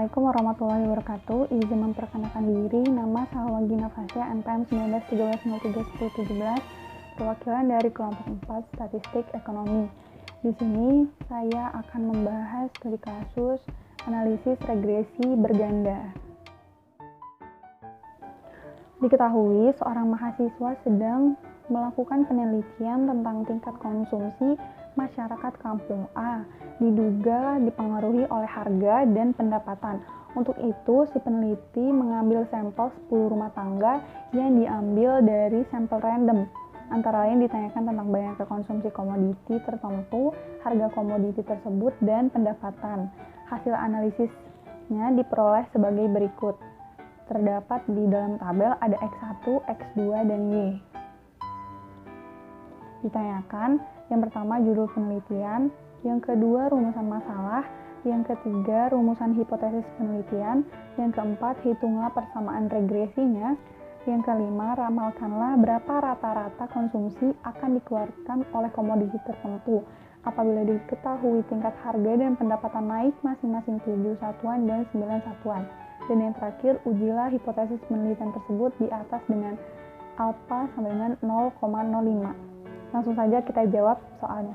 Assalamualaikum warahmatullahi wabarakatuh. Izin memperkenalkan diri, nama Salwa Gina Fasya, NPM 1913031017, perwakilan dari kelompok 4 Statistik Ekonomi. Di sini saya akan membahas studi kasus analisis regresi berganda. Diketahui seorang mahasiswa sedang melakukan penelitian tentang tingkat konsumsi masyarakat kampung A, diduga dipengaruhi oleh harga dan pendapatan. Untuk itu, si peneliti mengambil sampel 10 rumah tangga yang diambil dari sampel random. Antara lain ditanyakan tentang banyaknya konsumsi komoditi tertentu, harga komoditi tersebut, dan pendapatan. Hasil analisisnya diperoleh sebagai berikut. Terdapat di dalam tabel ada X1, X2, dan Y. Ditanyakan yang pertama judul penelitian, yang kedua rumusan masalah, yang ketiga rumusan hipotesis penelitian, yang keempat hitunglah persamaan regresinya, yang kelima ramalkanlah berapa rata-rata konsumsi akan dikeluarkan oleh komoditi tertentu apabila diketahui tingkat harga dan pendapatan naik masing-masing 7 satuan dan 9 satuan. Dan yang terakhir, ujilah hipotesis penelitian tersebut di atas dengan alfa sama dengan 0,05. Langsung saja kita jawab soalnya.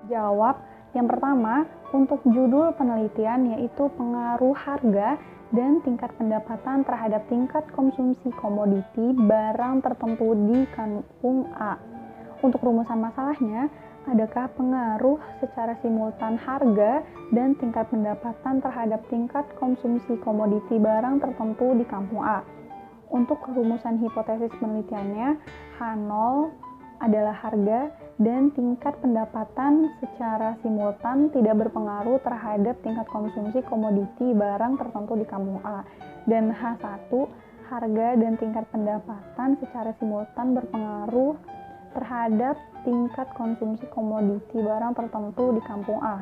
Jawab yang pertama, untuk judul penelitian yaitu pengaruh harga dan tingkat pendapatan terhadap tingkat konsumsi komoditi barang tertentu di kampung A. Untuk rumusan masalahnya, adakah pengaruh secara simultan harga dan tingkat pendapatan terhadap tingkat konsumsi komoditi barang tertentu di kampung A. Untuk rumusan hipotesis penelitiannya, H0 adalah harga dan tingkat pendapatan secara simultan tidak berpengaruh terhadap tingkat konsumsi komoditi barang tertentu di kampung A. Dan H1, harga dan tingkat pendapatan secara simultan berpengaruh terhadap tingkat konsumsi komoditi barang tertentu di kampung A.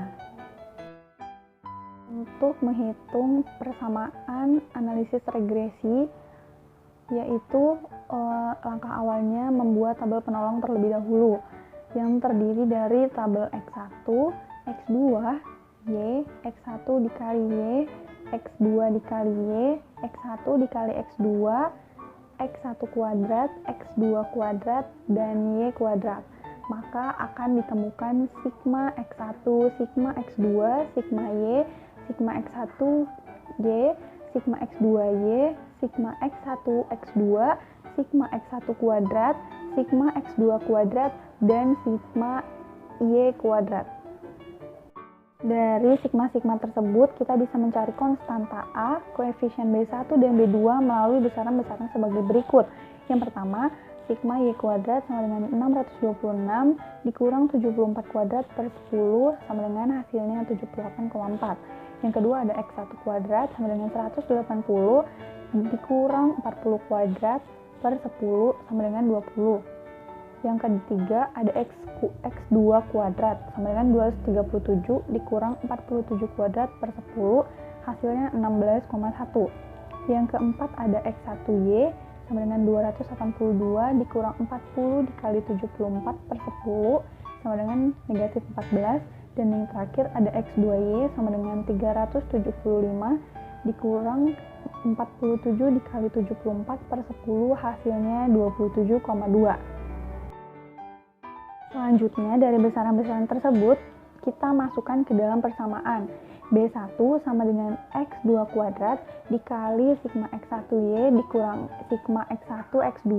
Untuk menghitung persamaan analisis regresi, yaitu langkah awalnya membuat tabel penolong terlebih dahulu yang terdiri dari tabel X1, X2, Y, X1 dikali Y, X2 dikali Y, X1 dikali X2, X1 kuadrat, X2 kuadrat, dan Y kuadrat. Maka akan ditemukan sigma X1, sigma X2, sigma Y, sigma X1 Y, sigma X2Y, sigma X1 X2, sigma X1 kuadrat, sigma X2 kuadrat, dan sigma Y kuadrat. Dari sigma-sigma tersebut, kita bisa mencari konstanta A, koefisien B1 dan B2 melalui besaran-besaran sebagai berikut. Yang pertama, sigma Y kuadrat sama dengan 626 dikurang 74 kuadrat per 10 sama dengan hasilnya 78,4. Yang kedua ada X1 kuadrat sama dengan 180 dikurang 40 kuadrat per 10 sama dengan 20. Yang ketiga ada X2 kuadrat sama dengan 237 dikurang 47 kuadrat per 10 hasilnya 16,1. Yang keempat ada X1Y sama dengan 282 dikurang 40 dikali 74 per 10 sama dengan negatif 14. Dan yang terakhir ada X2Y sama dengan 375 dikurang 47 dikali 74 per 10 hasilnya 27,2. Selanjutnya dari besaran-besaran tersebut kita masukkan ke dalam persamaan. B1 sama dengan X2 kuadrat dikali sigma X1Y dikurang sigma X1 X2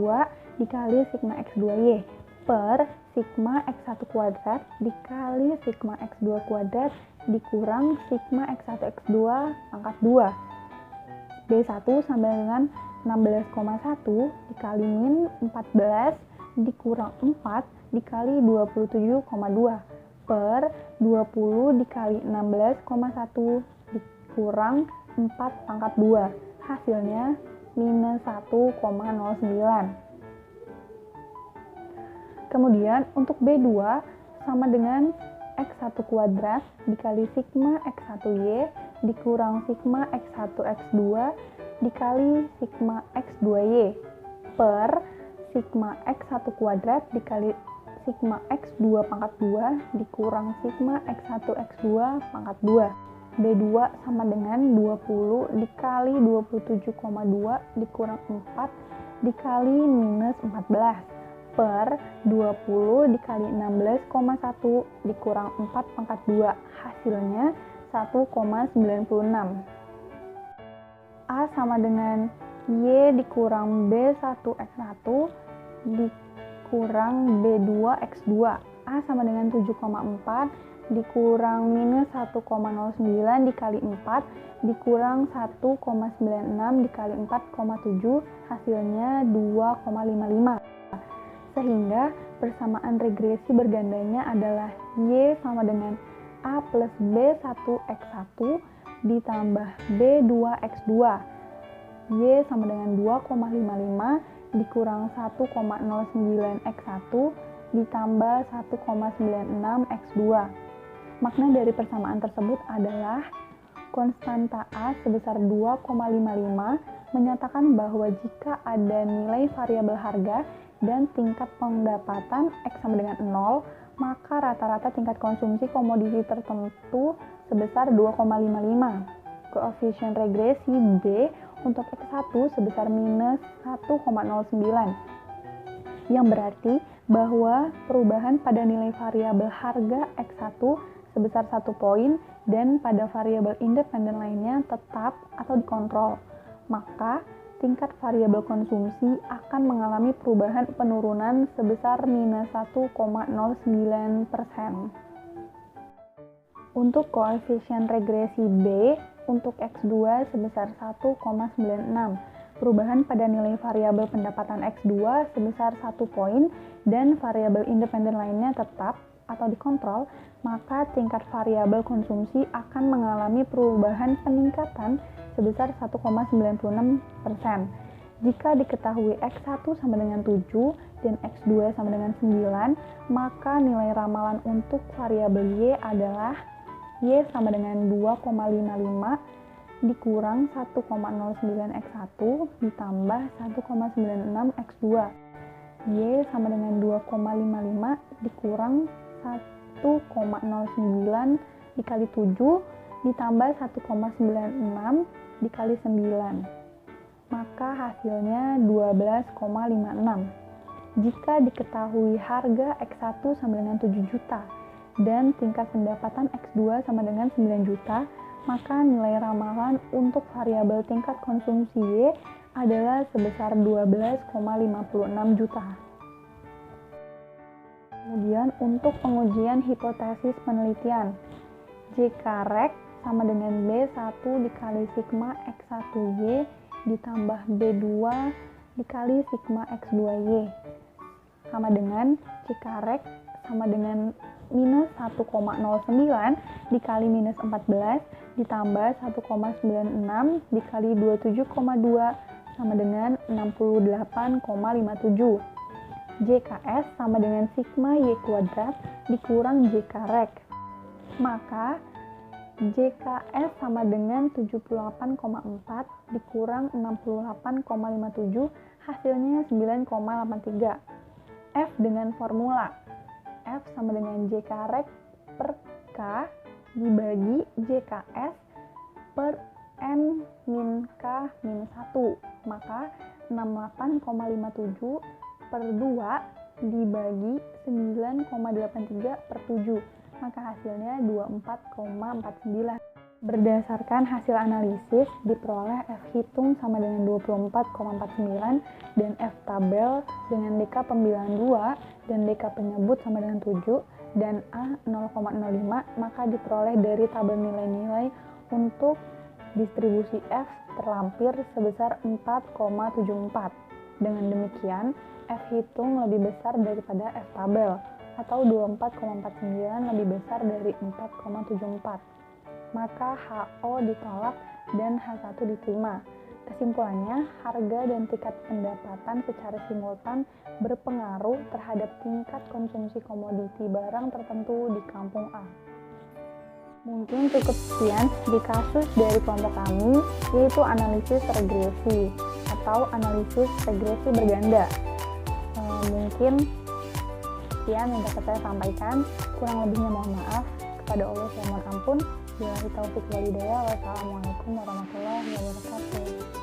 dikali sigma X2Y per sigma X1 kuadrat dikali sigma X2 kuadrat dikurang sigma X1 X2 pangkat 2. B1 sama dengan 16,1 dikali min 14 dikurang 4 dikali 27,2 per 20 dikali 16,1 dikurang 4 pangkat 2. Hasilnya minus 1,09. Kemudian untuk B2 sama dengan X1 kuadrat dikali sigma X1Y dikurang sigma X1 X2 dikali sigma X2Y per sigma X1 kuadrat dikali sigma X2 pangkat 2 dikurang sigma X1 X2 pangkat 2. B2 sama dengan 20 dikali 27,2 dikurang 4 dikali minus 14 per 20 dikali 16,1 dikurang 4 pangkat 2. Hasilnya 1,96. A sama dengan Y dikurang B1 X1 dikurang B2 X2. A sama dengan 7,4 dikurang minus 1,09 dikali 4 dikurang 1,96 dikali 4,7 hasilnya 2,55. Sehingga persamaan regresi bergandanya adalah Y sama dengan A plus B1 X1 ditambah B2 X2. Y sama dengan 2,55 dikurang 1,09 X1 ditambah 1,96 X2. Makna dari persamaan tersebut adalah konstanta A sebesar 2,55 menyatakan bahwa jika ada nilai variabel harga dan tingkat pendapatan X sama dengan 0, maka rata-rata tingkat konsumsi komoditi tertentu sebesar 2,55. Koefisien regresi B untuk X1 sebesar minus 1,09, yang berarti bahwa perubahan pada nilai variabel harga X1 sebesar 1 poin dan pada variabel independen lainnya tetap atau dikontrol, maka tingkat variabel konsumsi akan mengalami perubahan penurunan sebesar minus 1,09%. Untuk koefisien regresi B untuk X2 sebesar 1,96. Perubahan pada nilai variabel pendapatan X2 sebesar 1 poin dan variabel independen lainnya tetap atau dikontrol, maka tingkat variabel konsumsi akan mengalami perubahan peningkatan sebesar 1,96%. Jika diketahui X1 sama dengan 7 dan X2 sama dengan 9, maka nilai ramalan untuk variabel Y adalah Y sama dengan 2,55 dikurang 1,09 X1 ditambah 1,96 X2. Y sama dengan 2,55 dikurang 1,09 dikali 7 ditambah 1,96 dikali 9. Maka hasilnya 12,56. Jika diketahui harga X1 sama dengan 7 juta dan tingkat pendapatan X2 sama dengan 9 juta, maka nilai ramalan untuk variabel tingkat konsumsi Y adalah sebesar 12,56 juta. Kemudian untuk pengujian hipotesis penelitian, JK-REK sama dengan B1 dikali sigma X1Y ditambah B2 dikali sigma X2Y sama dengan JK-REK sama dengan minus 1,09 dikali minus 14 ditambah 1,96 dikali 27,2 sama dengan 68,57. JKS sama dengan sigma Y kuadrat dikurang JK-REK. Maka JKS sama dengan 78,4 dikurang 68,57 hasilnya 9,83. F dengan formula F sama dengan JK-REK per K dibagi JKS per N min K min 1. Maka 68,57 per 2 dibagi 9,83 per 7. Maka hasilnya 24,49. Berdasarkan hasil analisis, diperoleh F hitung sama dengan 24,49 dan F tabel dengan DK pembilangan 2 dan DK penyebut sama dengan 7 dan A 0,05, maka diperoleh dari tabel nilai-nilai untuk distribusi F terlampir sebesar 4,74. Dengan demikian, F hitung lebih besar daripada F tabel, atau 24,49 lebih besar dari 4,74. Maka HO ditolak dan H1 diterima. Kesimpulannya, harga dan tingkat pendapatan secara simultan berpengaruh terhadap tingkat konsumsi komoditi barang tertentu di kampung A. Mungkin cukup sekian di kasus dari kelompok kami, yaitu analisis regresi atau analisis regresi berganda. Mungkin Sekian yang dapat saya sampaikan. Kurang lebihnya mohon maaf. Kepada Allah saya mohon ampun. Billahi taufiq wal hidayah. Wassalamualaikum warahmatullahi wabarakatuh.